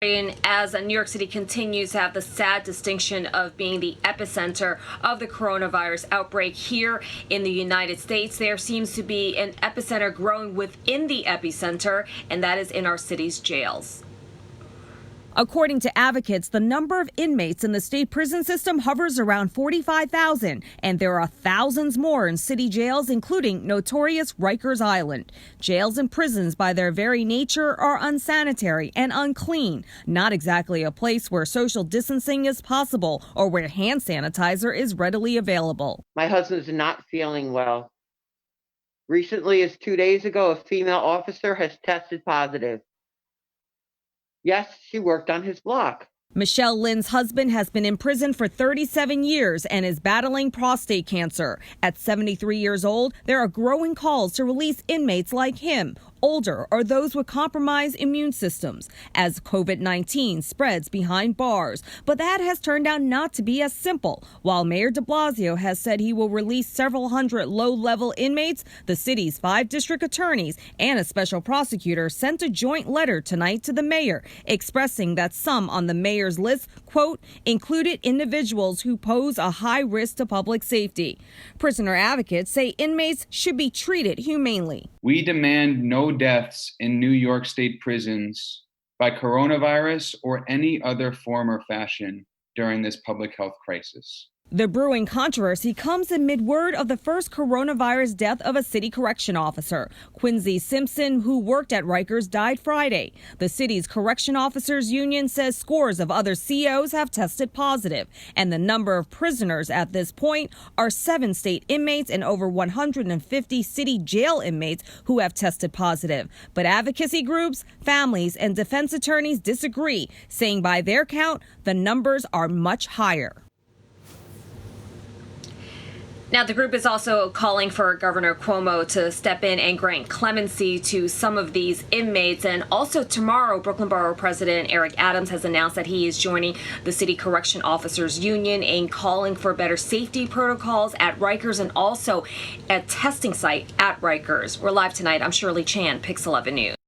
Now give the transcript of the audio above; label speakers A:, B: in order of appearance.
A: And as New York City continues to have the sad distinction of being the epicenter of the coronavirus outbreak here in the United States, there seems to be an epicenter growing within the epicenter, and that is in our city's jails.
B: According to advocates, the number of inmates in the state prison system hovers around 45,000, and there are thousands more in city jails, including notorious Rikers Island. Jails and prisons, by their very nature, are unsanitary and unclean, not exactly a place where social distancing is possible or where hand sanitizer is readily available.
C: My husband's not feeling well. Recently, as 2 days ago, a female officer has tested positive. Yes, she worked on his block.
B: Michelle Lynn's husband has been in prison for 37 years and is battling prostate cancer. At 73 years old, there are growing calls to release inmates like him, older or those with compromised immune systems, as COVID-19 spreads behind bars. But that has turned out not to be as simple. While Mayor de Blasio has said he will release several hundred low-level inmates, the city's 5 district attorneys and a special prosecutor sent a joint letter tonight to the mayor expressing that some on the mayor's list, quote, included individuals who pose a high risk to public safety. Prisoner advocates say inmates should be treated humanely.
D: We demand no deaths in New York State prisons by coronavirus or any other form or fashion during this public health crisis.
B: The brewing controversy comes amid word of the first coronavirus death of a city correction officer. Quincy Simpson, who worked at Rikers, died Friday. The city's correction officers union says scores of other COs have tested positive, and the number of prisoners at this point are 7 state inmates and over 150 city jail inmates who have tested positive. But advocacy groups, families, and defense attorneys disagree, saying by their count, the numbers are much higher.
A: Now, the group is also calling for Governor Cuomo to step in and grant clemency to some of these inmates. And also tomorrow, Brooklyn Borough President Eric Adams has announced that he is joining the City Correction Officers Union in calling for better safety protocols at Rikers and also a testing site at Rikers. We're live tonight. I'm Shirley Chan, Pix 11 News.